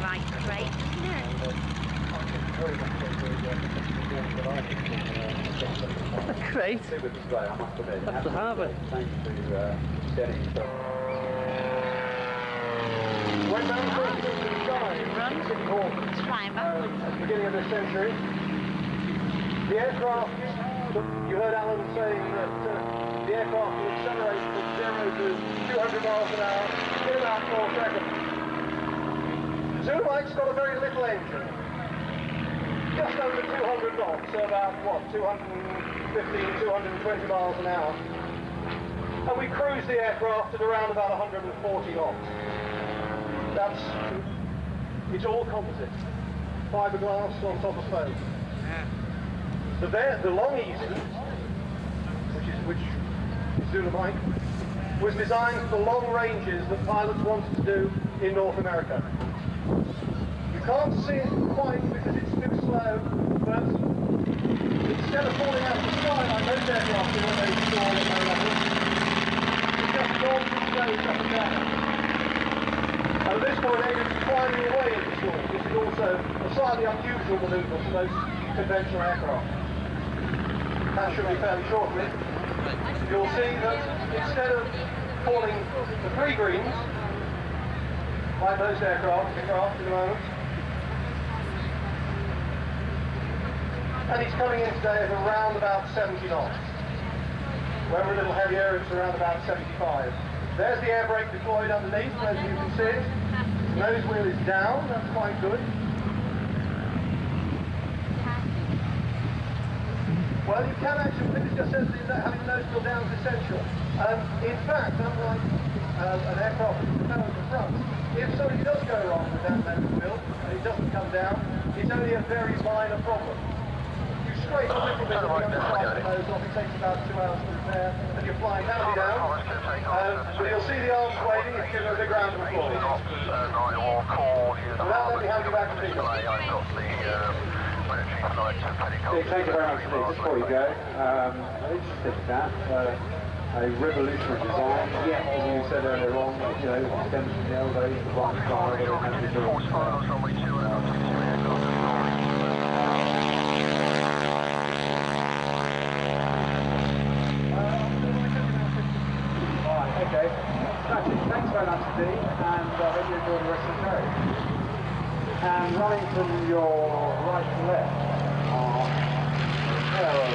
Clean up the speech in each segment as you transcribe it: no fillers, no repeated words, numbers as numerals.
Right crate, isn't it? A crate? That's the harbour. Thanks to getting went down to the sky, City Hall, It's flying backwards. at the beginning of this century. The aircraft, you heard Alan saying that the aircraft will accelerate from 0 to 200 miles an hour in about 4 seconds. Zulumite's got a very little engine, just over 200 knots, so about, what, 215, 220 miles an hour. And we cruise the aircraft at around about 140 knots. It's all composite, fiberglass on top of foam. The long easy, which is Zulumite, was designed for the long ranges that pilots wanted to do in North America. You can't see it quite because it's too slow, but instead of falling out of the sky like most aircraft do when they stall at low level, it just normally goes up and down. And at this point, it is climbing away into stall. This is also a slightly unusual manoeuvre for most conventional aircraft. That should be fairly shortly. You'll see that instead of falling the 3 greens, like most aircraft in the moment, and it's coming in today at around about 70 knots. When we're a little heavier, it's around about 75. There's the air brake deployed underneath, as you can see it. Nose wheel is down, that's quite good. Well, you can actually, it just says that having the nose wheel down is essential. In fact, unlike an aircraft with propellers in front, if something does go wrong with that nose wheel and it doesn't come down, it's only a very minor problem. You scrape a little bit of the underside of the nose off, it takes about 2 hours to repair, and you're flying heavily down. But you'll see the arms waving if you give them a big round of applause. Without letting me hand you back to Peter. Thank you very much indeed. Just before you go, I'm interested in that. A revolutionary design. Yeah, as you said earlier on, you know, extends from the elbows, the right side, and the Alright, okay. Thanks very much indeed, and I hope you enjoy the rest of the show. And running from your right to left are a pair of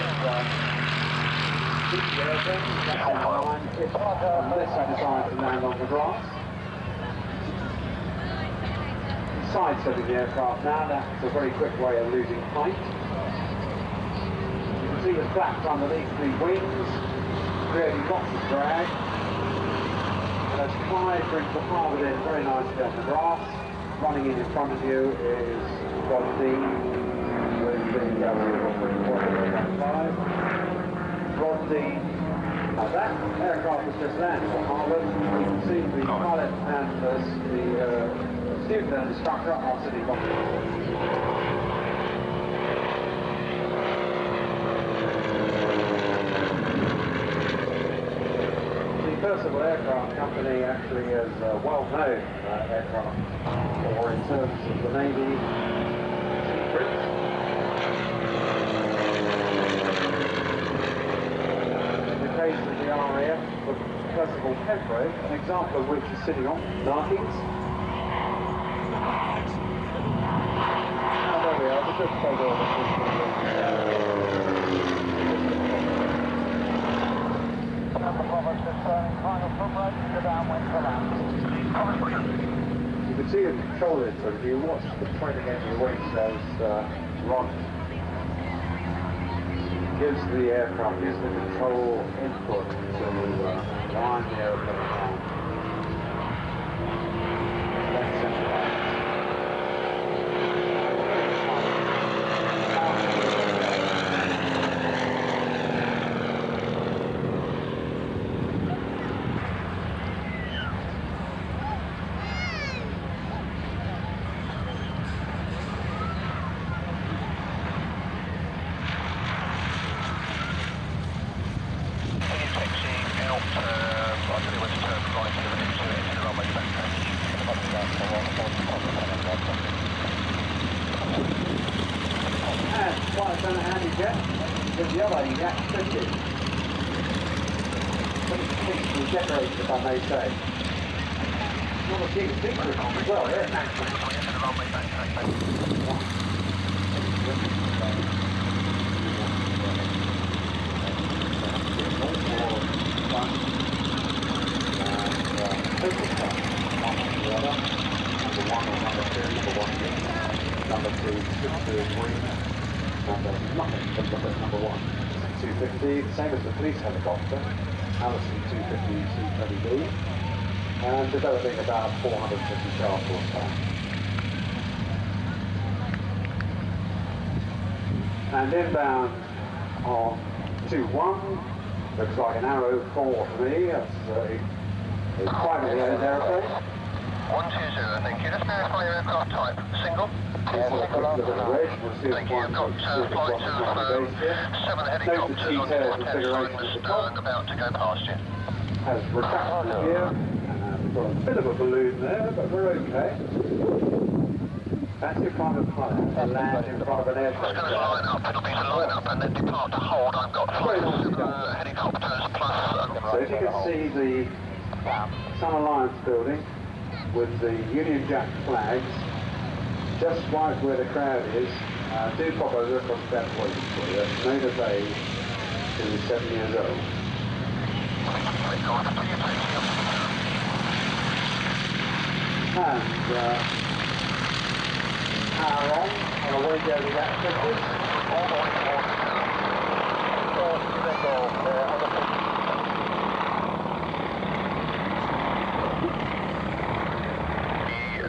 big airplanes. It's unless you decide to land on the grass. Side-setting the aircraft now, that's a very quick way of losing height. You can see the flaps underneath the wings, creating lots of drag. And as Clyde brings the harbour in very nicely on the grass, running in front of you is Rodney with the Rodney. That aircraft has just landed on harbour. You can see the pilot and the student and instructor are sitting on the Percival Aircraft Company actually is a well-known aircraft, or in terms of the Navy, secret. In the case of the RAF, the Percival Pembroke, an example of which is sitting on Narkings. Now there we are, the good photo of You can see the controller input. If you watch the trailing edge of the wings as Ron gives the aircraft, gives the control input to line the airplane on. That's simple. And quite a handy jet with the other Yak 50. Pretty tastefully decorated, if I may say. Not a big secret as well, yeah. Number 2, 6 number nothing but look at number 1. 250, same as the police helicopter, Allison 250 LED, and developing about 450 shaft horsepower. And inbound on 2-1, looks like an Arrow 4 to me. That's a privately owned aeroplane. 120, thank you. Just verify your aircraft type. Single? Yeah, Thank you. I've got flight of 7 helicopters on your 10 and about to go past you. Has retracted here. We've got a bit of a balloon there, but we're okay. That's your kind of pilot. A land in front of an airplane. It's going to line up. It'll be to line up and then depart to hold. I've got flight of helicopters plus... So if you can see the Sun Alliance building with the Union Jack flags, just right where the crowd is, do pop over across that way for you. Nada Bay, who is 7 years old. And power on the way down the Yak 50s. All the way towards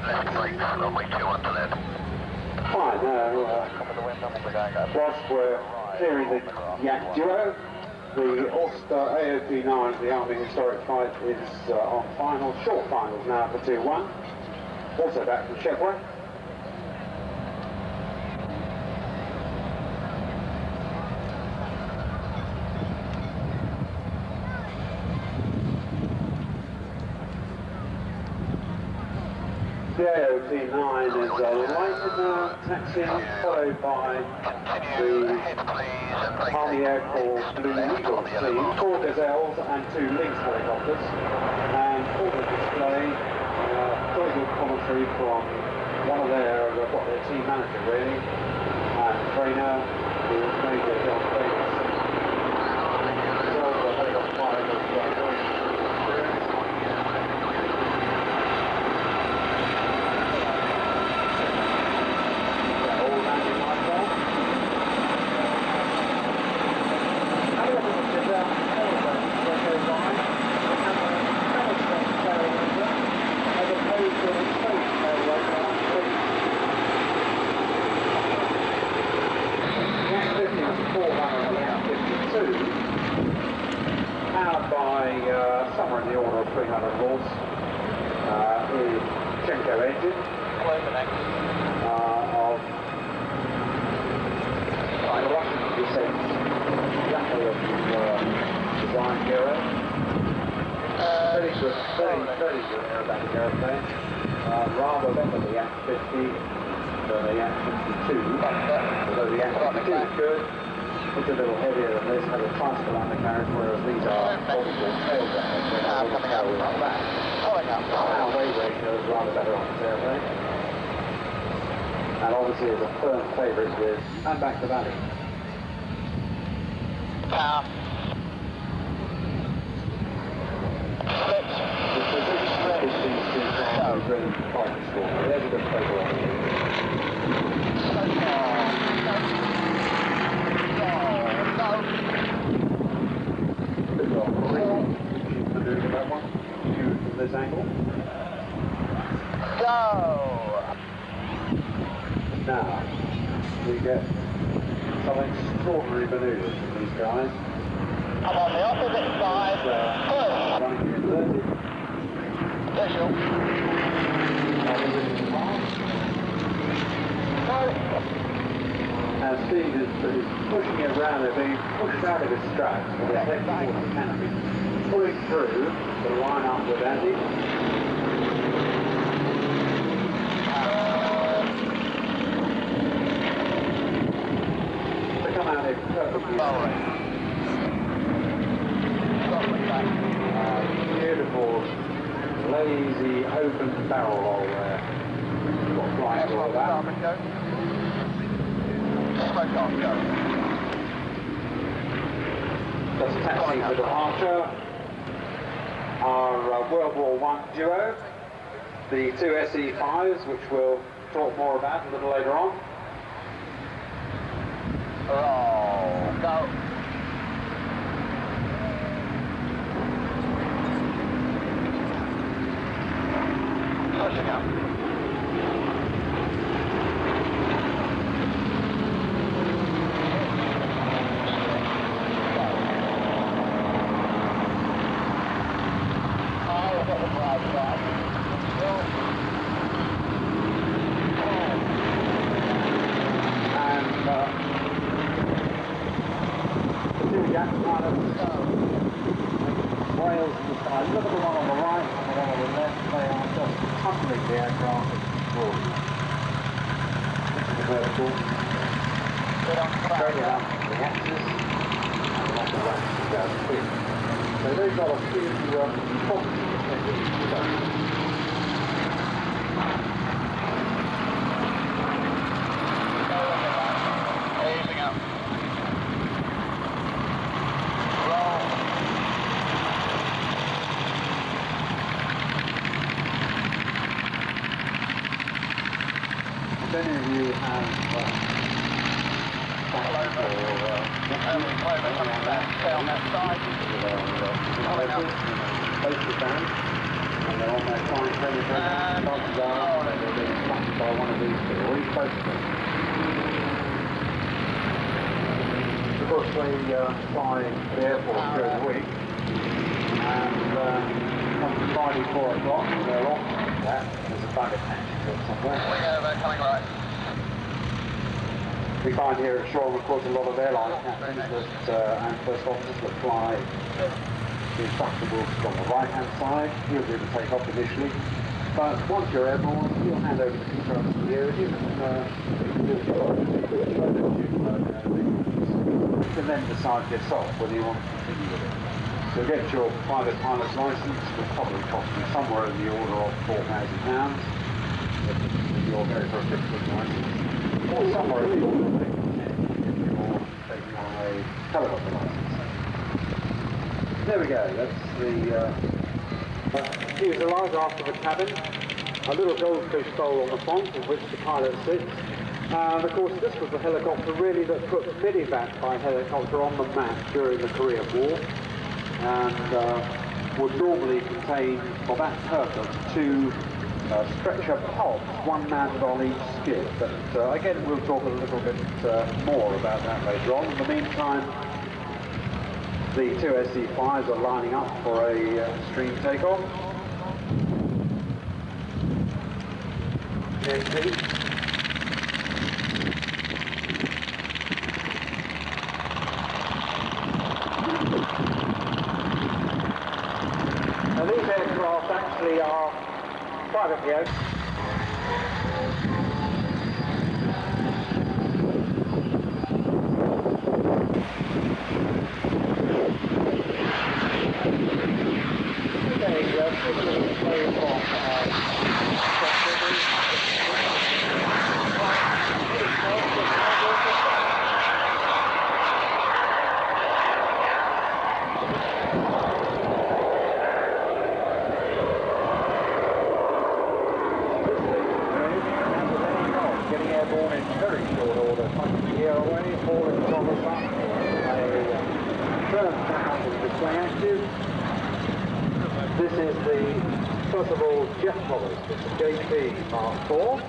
left brakes, runway 21 to left. Fine, whilst we're clearing the Yak Duo, the Ulster AOP-9, the Army Historic Flight, is on final, short finals now for 2-1. Also back from Chevrolet. The AOP-9 is lighted now, taxiing, followed by the Army Air Corps Blue Eagle team, 4 Gazelles and 2 Lynx helicopters, and all the display, very good commentary from one of their team manager really, and trainer, who is Major John Davis. Also, the helicopter pilot is powered by somewhere in the order of 300 volts, EGKA engine of the Russian descent, exactly of design era. Very good aerobatic aeroplane, rather better the Yak 50 than the Yak 52, although the Yak 52 is good. It's a little heavier than this, has a tricycle undercarriage, whereas these are possible tailgates. Coming out with our back. Our weight ratio is rather better on this airplane. And obviously is a firm favourite with and back to valley. Power. The position is these two cars really quite extraordinary. There's a good photo on it. That one, viewed from this angle. Go! Now, we get some extraordinary manoeuvres from these guys. I'm on the opposite side. Running inverted. Visual. Now Steve is pushing it around, they're being pushed out of his straps, but they're heading towards the canopy. Pulling through to line up with Andy. easy open barrel roll there. Got flying all of that. Just taxiing for departure. Our World War I duo, the two SE5s, which we'll talk more about a little later on. Oh, go. Pushing up. Wales to the side. Look at the one on the right and the one on the left. They are just tumbling the aircraft forward. This is the vertical. Straight out to the axis and along the right to go quick. So they've got a few problems. Easing up. Roll. If any of you have on that side. posted down, and they're on their fine penetration, chances are that they're being flashed by one of these two, or each both of them. Of course, they fly the airport during the week, and on Friday 4 o'clock, they're off that. There's a bug attached somewhere. Wing over, coming right. We find here at Shoreham, of course, a lot of airline captains and first officers that fly the instructables from the right-hand side. You'll be able to take off initially, but once you're airborne, you'll hand over the controls to you, and you can then decide yourself whether you want to continue with it. So get your private pilot's license will probably cost you somewhere in the order of £4,000 if you're going for a fixed license. Or somewhere if you're taking on a helicopter license. There we go, that's the fuselage after the cabin. A little goldfish bowl on the front in which the pilot sits. And of course this was the helicopter really that put medevac by helicopter on the map during the Korean War. And would normally contain, for that purpose, two stretcher pods, one mounted on each skid, but again we'll talk a little bit more about that later on. In the meantime, the two SE5s are lining up for a stream takeoff. Now these aircraft actually are privately owned. Getting airborne in very short order, punching the air away, hauling the bombers up, turn down and display active. This is the, first of all, jet bombers, it's the JP Mark 4.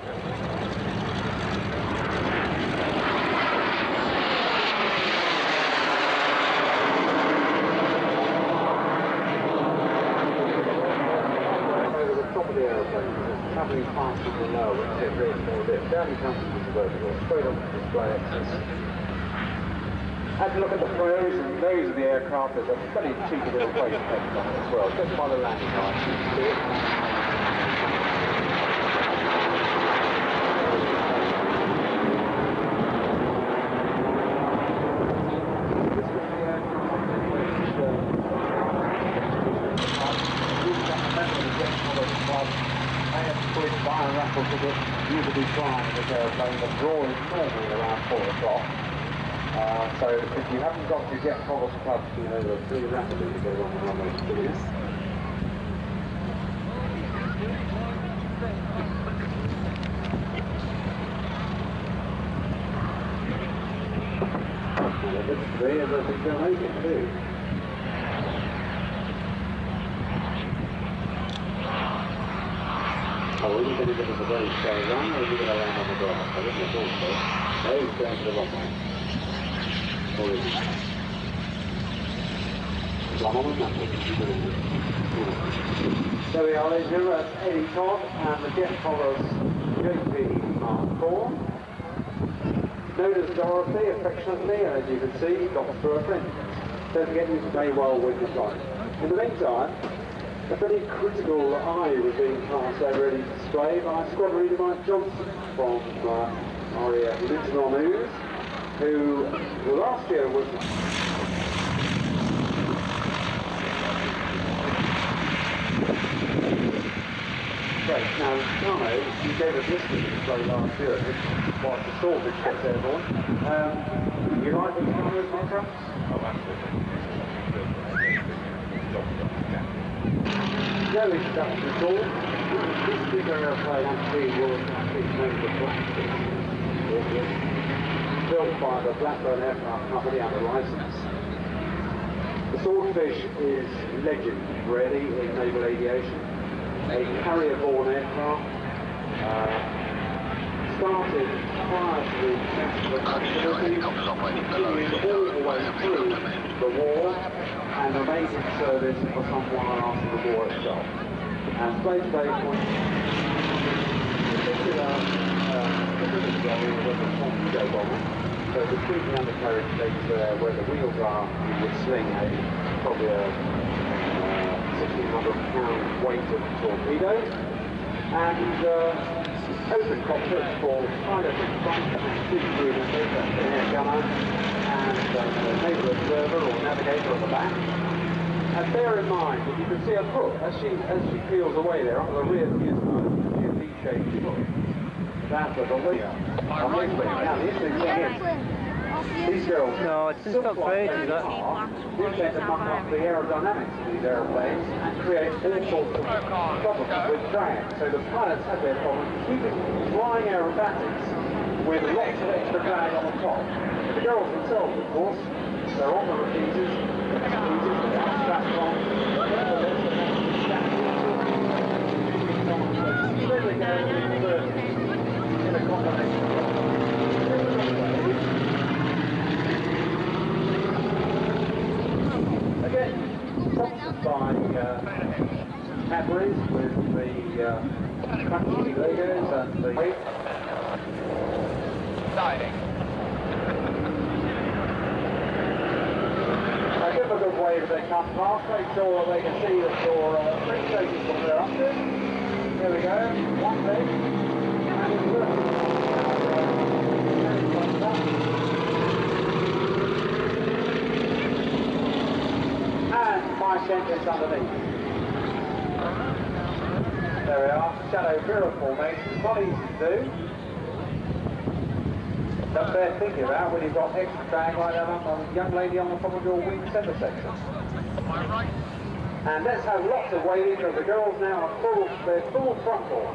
Over the top of the aeroplane, travelling faster than low, which is really more lift. Down he comes into the vertical, straight on the display axis. Have a look at the throws and nose of the aircraft. There's a very cheeky little place effect on it as well, just by the landing line. You can see it. This was the aircraft which the jet I have to switch by and raffle to get you to be flying this aeroplane. The draw is normally around 4 o'clock. So if you haven't got your Jet Collars Club, you know, they're pretty rapidly to get on the runway to do this. Today, as I think they'll make it too. Oh, we're going to give us a very straight run, or are we going to land on the grass? I wouldn't have thought so. No, he's going to the runway. Or is he? One on the number. There we are, ladies and gentlemen, that's Eddie Todd and the Jet Collars JP Mark 4. Known as Dorothy, affectionately, and as you can see, got through a friend. Don't forget you may well win this one. In the meantime, a very critical eye was being cast over Eddie's display by squad leader Mike Johnson from our Lieutenant News, who last year was... Great. Now, Carno, you gave us listening display last year, whilst the Swordfish gets airborne. You like the Carno's Mark? Oh, absolutely. No introduction at all. This bigger airplane actually was known as the Blackfish. Built by the Blackburn Aircraft Company under license. The Swordfish is legend, really, in naval aviation. A carrier-borne aircraft, started prior to the national activity, continued all the way through the war, and remained in service for some while after the war itself. And Space Base was particular was a torpedo bomber. So between the undercarriage legs there, where the wheels are, you would sling probably a 1,600-pound weight of torpedoes, and open cockpits for pilot in front and two crew members, that's an air gunner and a naval observer or navigator on the back. And bear in mind that you can see a foot as she peels away there on the rear fuselage, you can see a V-shaped foot. That's a wing. Now the interesting thing is, these girls, No, it's just not great, is that? we tend to muck up the aerodynamics of these aeroplanes and create all sorts of problems with drag. So the pilots have their problem keeping flying aerobatics with lots of extra drag on the top. The girls themselves, of course, they're on the repeaters, they are strapped on, then they go in a combination. Again, sponsored by Cadbury's with the crunchy Legos and the weight. Now give them a good wave as they come past, make sure that they can see that your free stations what they're up to. Here we go, one leg, and it's good. And my sentence underneath. There we are, shadow mirror formation, not easy to do. That's fair thinking about when you've got extra drag like that on a young lady on the top of your wing centre section. And let's have lots of waving because the girls now are they're full frontal.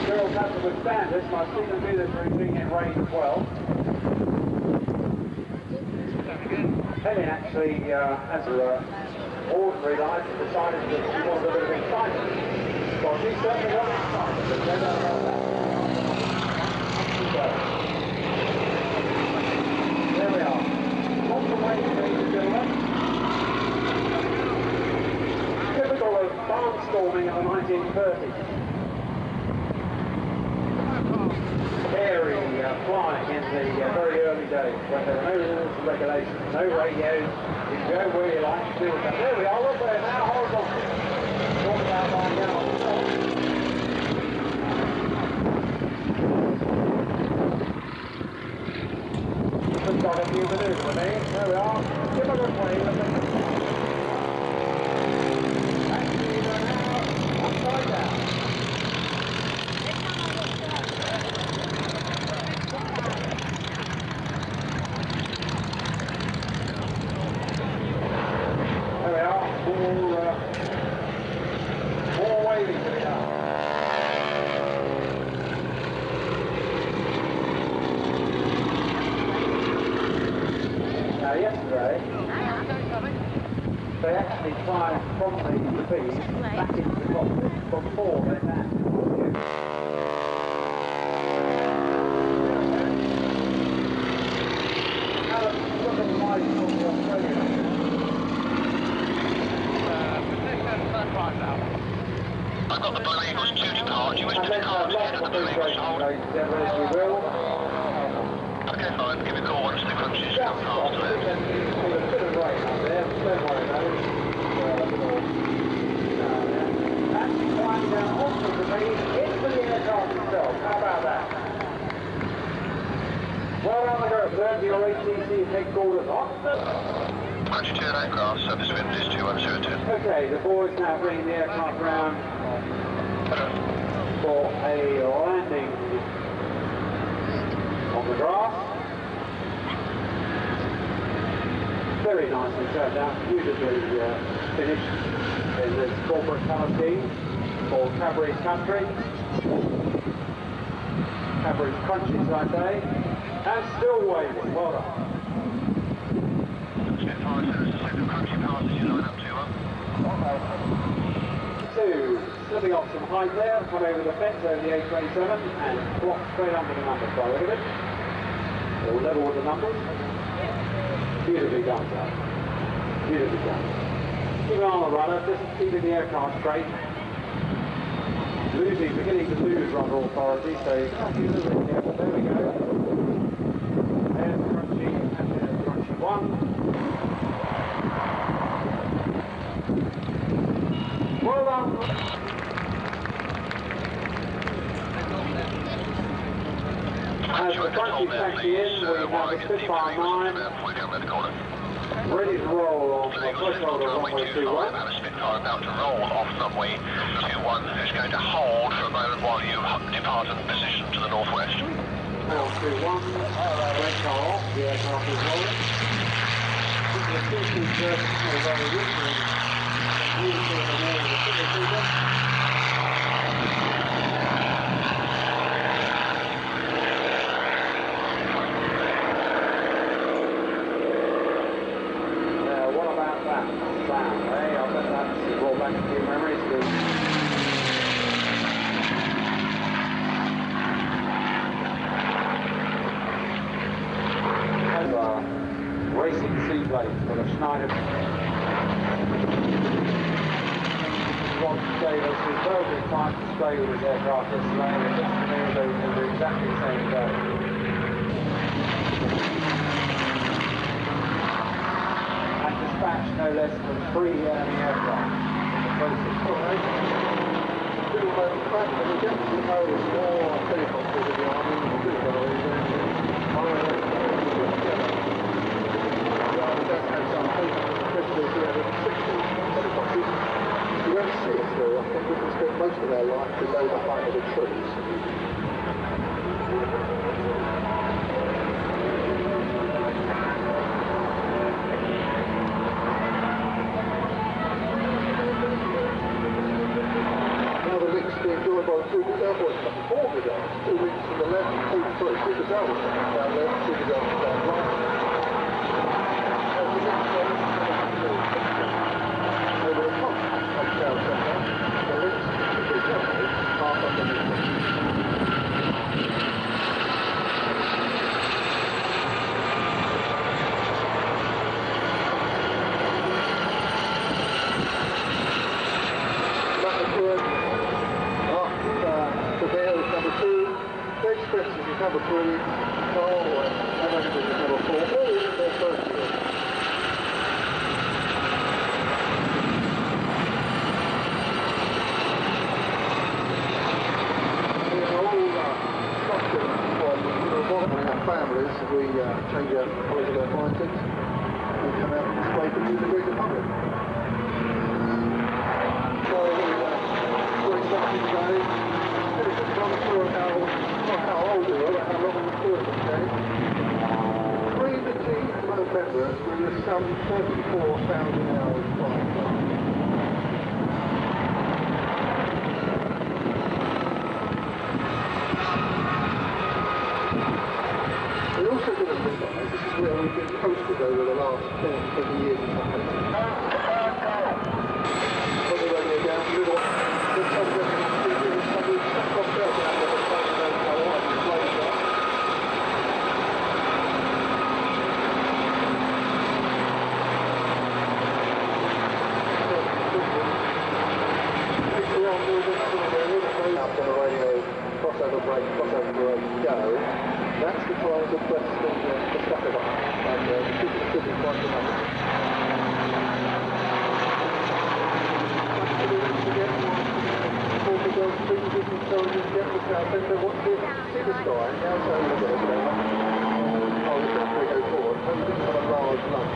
Girls have to withstand this, and I've seen them do this routine in rain as well. Helen actually, as an ordinary life, decided that she wanted a bit of excitement. Well, she certainly got excited, but no doubt about that. There we are. Lots of waiting, ladies and gentlemen. Typical of barnstorming in the 1930s. Airy flying in the very early days when there were no rules and regulations, no radios, you can go where you like, do what you. There we are, look there now, horizontal. Talk about lying down. got a new manoeuvre with me. There we are. Give a good wave. Actually, we're now upside down. There we are. More waving to the car. Yesterday, they actually climbed from the feed back into the cockpit before they landed. Now look at the lights on the Australian. I've got the Blue Eagles 2 depart. You wish to And let's depart have instead lots of of the Blue Eagles celebrations, hold. ladies and gentlemen, as we will. Okay, fine. Give me a call once the crunches Just come past off, there. there's a bit of rain up there, don't worry about it. Actually climbing down onto the main into the aircraft itself. How about that? Well done the group, sir. Your ATC headquarters on. 22 aircraft, service wind is 2102. Okay, the boys now bringing the aircraft round for a landing on the grass. Very nicely turned out, beautifully finished in this corporate colour scheme called Cadbury's Country. Cadbury's Crunchies, I say, and still waving. Well done. Spitfire, there's a second crunchy passenger line up to Two, slipping off some height there, come over the fence over the A27 and block straight under the numbers by the look of it. Or level with the numbers. Beautifully done, sir. Beautifully done. Keep an eye on the rudder, just keeping the aircraft straight. Beginning to lose rudder authority, so you have to be a little bit careful. There we go. There's Crunchy, and there's Crunchy 1. Well done. As the Crunchy taxi in, we have a Spitfire 9 ready to roll on the threshold of runway 21. Spitfire about to roll off runway 21, who's going to hold for a moment while you depart and position to the northwest. Now 21, red car off, the aircraft is rolling. This is a two-seat version, very richly beautiful in the wall of the single seater. Sound, eh? I bet that's brought back a few memories to racing seaplanes for the Schneider. Rod gave us his perfect time to stay with his aircraft yesterday, and just to me they will do exactly the same today. Dispatched no less than 3 enemy aircraft in the process. Little moment back, and we get to know there's more helicopters in the army than we do, by the way. We don't have some people in the Christmas here, but 16 helicopters. You won't see us though. I think we can spend most of our life below the height of the trees. Being joined by the two cowboys coming forward with us. 2 wings to the left, two cowboys down left, two cowboys down right. And the next one over the top comes down centre. The links to the cowboys half underneath them. Expenses is number 3, Carl, and Anderson is number 4, all in their first year. We are all suffering from our families. We we change our colours of our flying things, we come out and display them to the greater public. So we're starting today. It's a run through of how old we are, how long we've been doing this day. Pre-the members, we were some 34,000 hours flying. We also did a thing like this is where we've been posted over the last 10, 20 years or something. Put the radio down, little, the subject is somebody stuck off there and have a phone and my wife is playing that. Later on, there was another up on the radio, crossover break, crossover break, go. That's the time to press the stutter button, and the people should be quite dramatic. Before we go through this intelligence, get the south centre, watch it, see the sky, now so we'll get over there. Oh, we're going to go forward, and we're going to have a large lunch.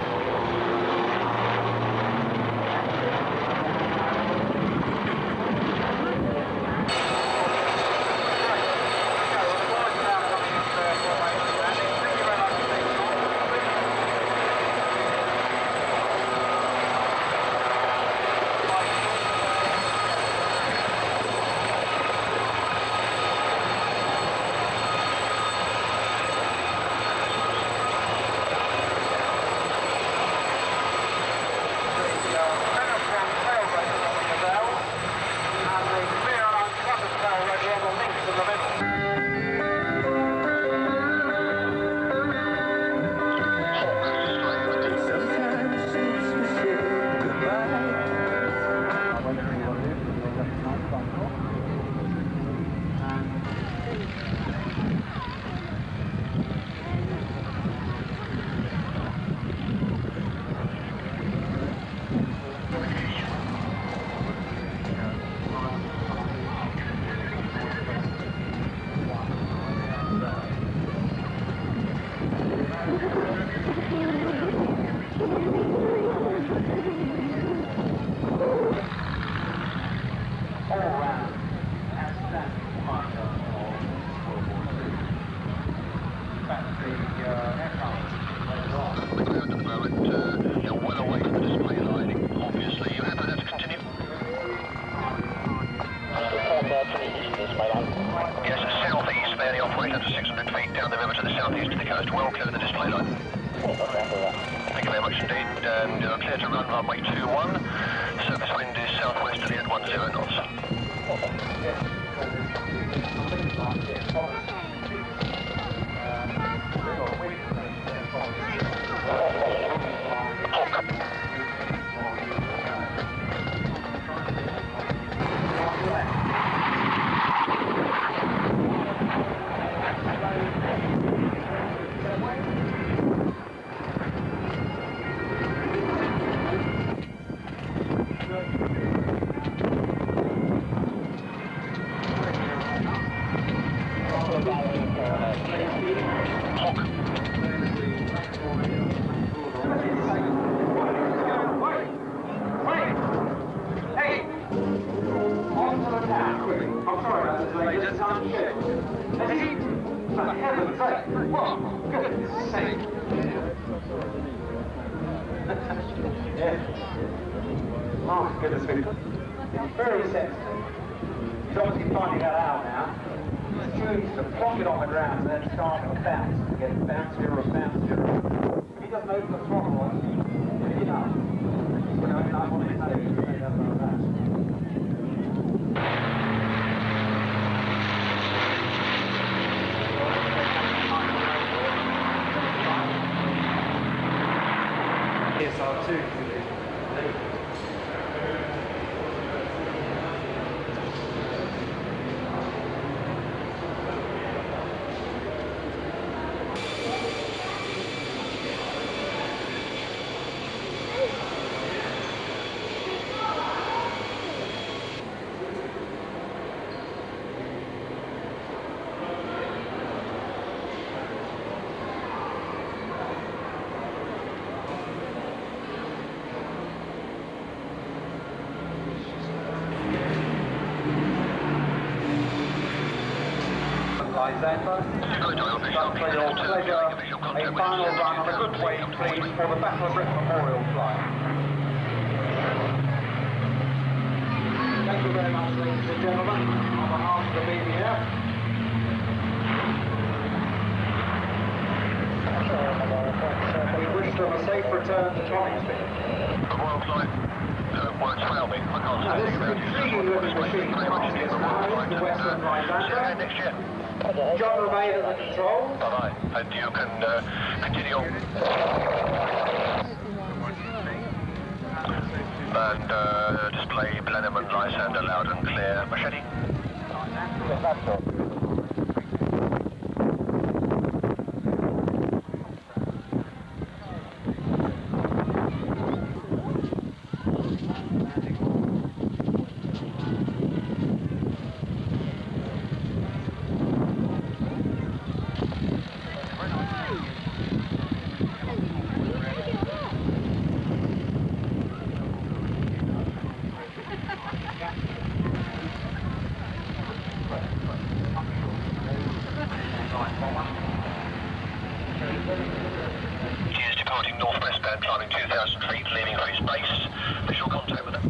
Thank you very much indeed, and you're clear to run runway 21. Surface wind is southwesterly at 10 knots. Oh, goodness me. It's very sensitive. He's obviously finding that out now. He's choosing to plonk it on the ground and then start to bounce to get bouncier and bouncier. If he doesn't open the throttle, it's enough. He's going to open up on his nose and say that about that. ESR2. Lysander. But for your pleasure, a final run on a good wave, please, for the Battle of Britain Memorial Flight. Thank you very much, ladies and gentlemen, on behalf of the media. We wish them a safe return to Coningsby. The Royal Flight works fail me. I can't say anything about it. Intriguing looking machine passing us now, the Western Lysander. Next year. John remain at the controls. Bye-bye. And you can continue on. And display Blenheim and Lysander loud and clear. Machete. Cheers, departing northwest bound, climbing 2,000 feet, leaving for his base. Visual contact with them.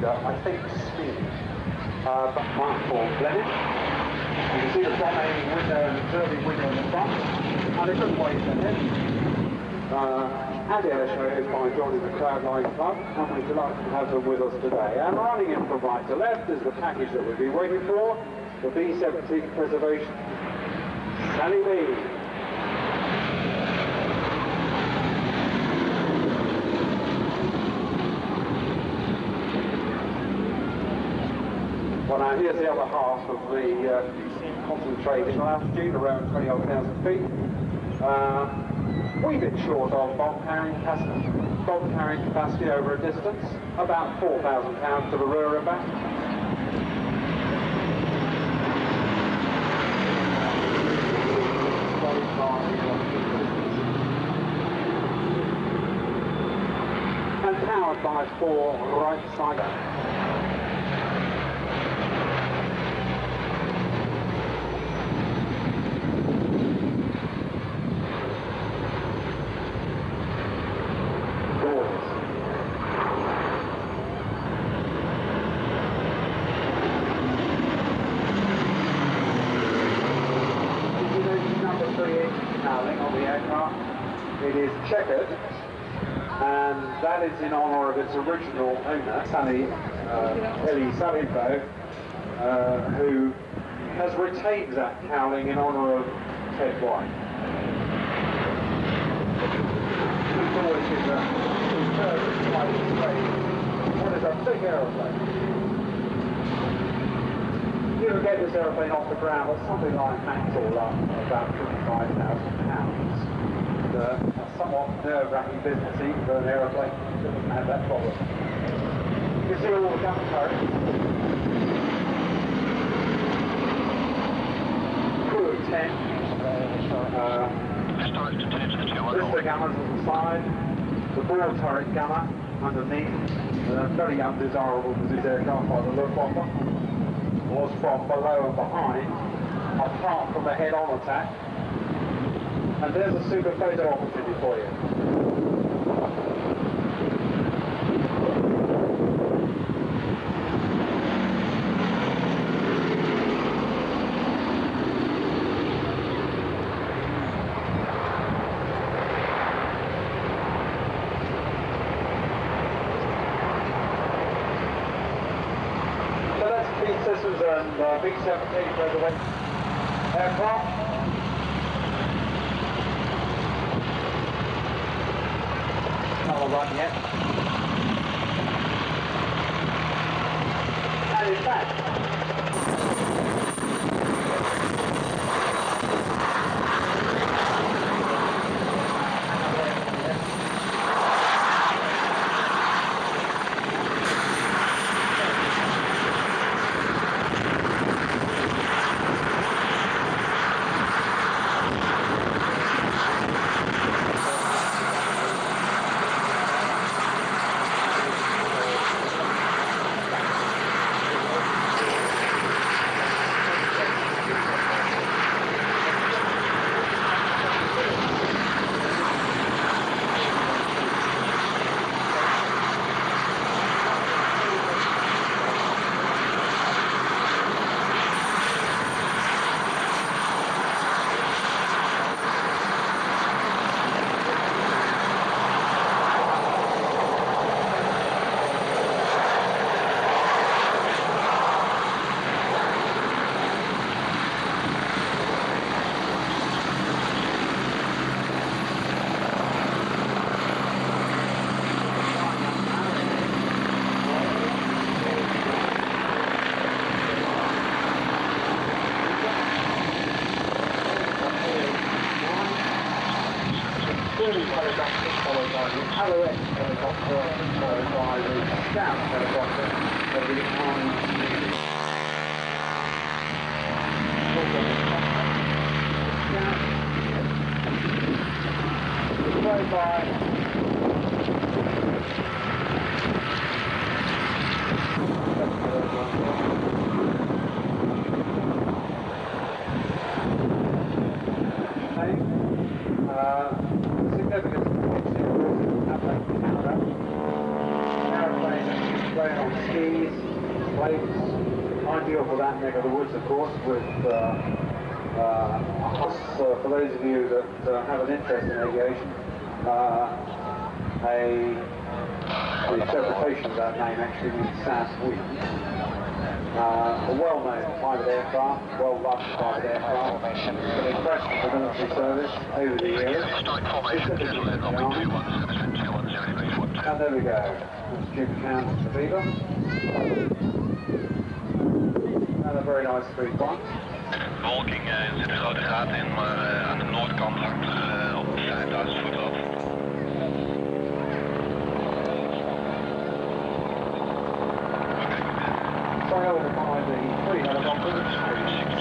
I think speed, but for Blenheim. You can see the front end window and the observing window in the front, and a good way for him. And Airshow is by joining the Crowdline Club, and we're delighted to have them with us today. And running in from right to left is the package that we've been waiting for, the B-17 Preservation Sally B. Well, now here's the other half of the concentrated altitude, around 20,000 feet. We've been short on bomb carrying capacity over a distance, about 4,000 pounds to the rear and back. And powered by 4 right side. On the aircraft. It is checkered, and that is in honour of its original owner, Ellie Salinbo, who has retained that cowling in honour of Ted White. Which is a superb flight plane. What is a big aeroplane? You would get this aeroplane off the ground at something like max all up, about £25,000. A somewhat nerve-wracking business, even for an aeroplane that doesn't have that problem. You see all the gun turrets. Crew of 10. This is the gunners at the side. The ball turret gunner underneath. Very undesirable because this aircraft by the Luftwaffe was from below and behind, apart from a head-on attack. And there's a super photo opportunity for you. and big 17 reservation aircraft. Not all run yet. And in fact, followed by the Alouette helicopter, followed by the Scout helicopter, followed by significant Canada. Aeroplane going on skis, plates, ideal for that neck of the woods, of course, with for those of you that have an interest in aviation, the interpretation of that name actually means SAS Wing. A well-known private aircraft, well-loved private aircraft, been impressed with the military service over the years, specifically in the Army. And there we go, that's Jim Counts the Beaver. And a very nice 3-point. Wolking zit de grote gaten in, maar aan de noordkant hangt op 5000 voet af. Sorry, over behind the 3 helicopters,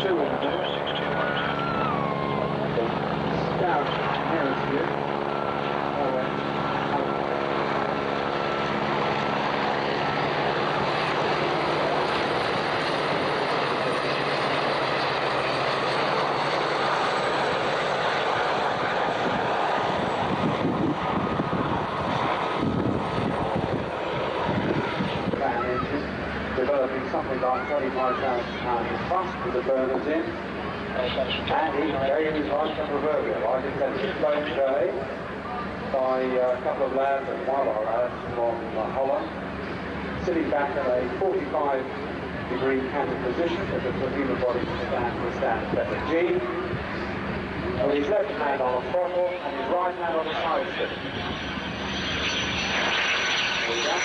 2 in the middle. Scout nearest you. Developing something like 25,000 pounds of thrust with the burners in, and he carries like the proverbial. I think that's flown today by a couple of lads and one of our lads from Holland, sitting back at a 45-degree canted position with the human body to stand better. G, with his left hand on the throttle and his right hand on the side stick. There we go.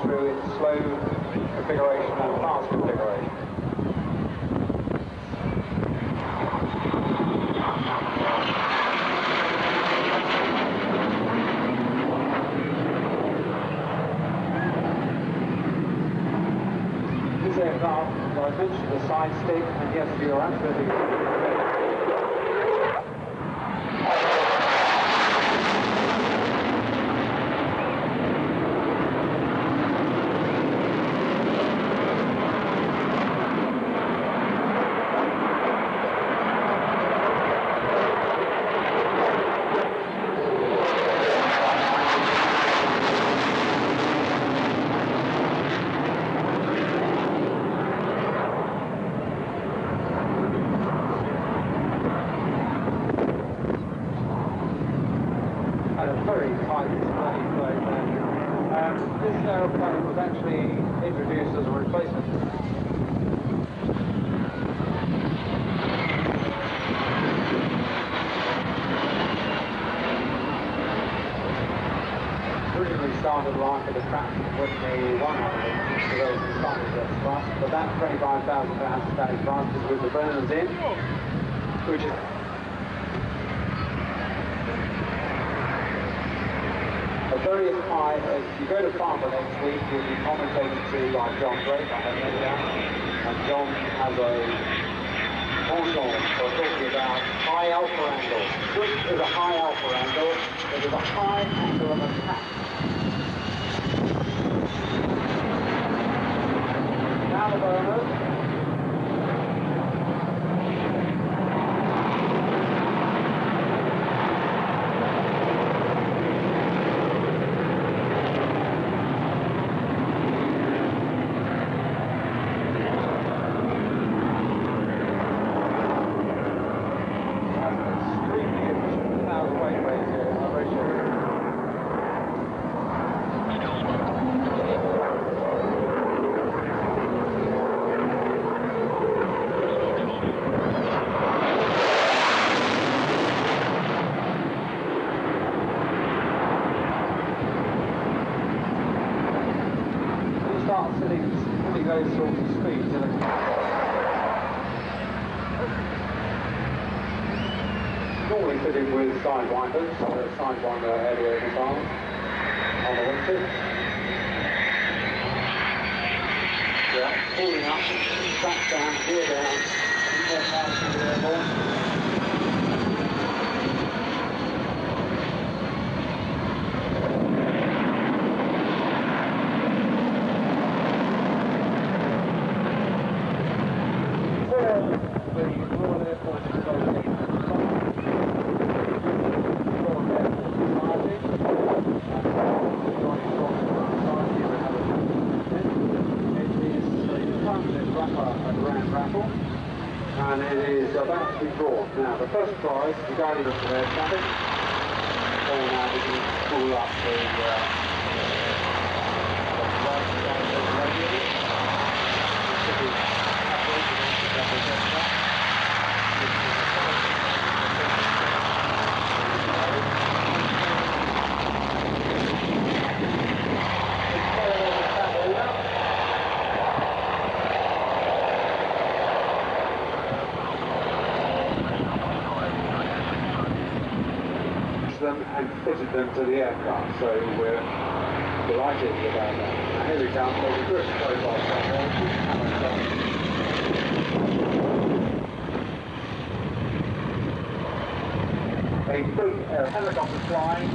through its slow configuration and fast configuration. This aircraft, as I mentioned, the side stick, and yes, you're absolutely correct. Very tight display plate there. This aeroplane was actually introduced as a replacement. Originally started life at a track with the 100 engines for those who started their thrust, but that £25,000 static thrust is with the burners in, which is very high. If you go to Farnborough next week, you'll be commentating to like John Drake, I have no doubt, and John has a penchant for talking about high alpha angle. This is a high alpha angle, it is a high angle of attack. Now the burners. Sitting those sorts of speeds in a normally fitted with sidewinders, sidewinder aviator bars on the wingtips. Yeah, pulling up, back down, gear down, more power to the airborne. And it is about to be drawn. Now, the first prize, the guiding of the air traffic, all now we can pull up the them and fitted them to the aircraft, so we're delighted about that. Now here we come, there's a good profile somewhere. A big helicopter flying.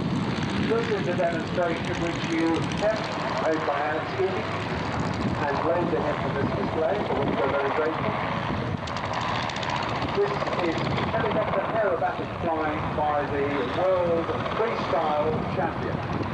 This is a demonstration which you kept made by Anarchy and lend to him for this display, for which we're very grateful. This is helicopter aerobatic flying by the world freestyle champion.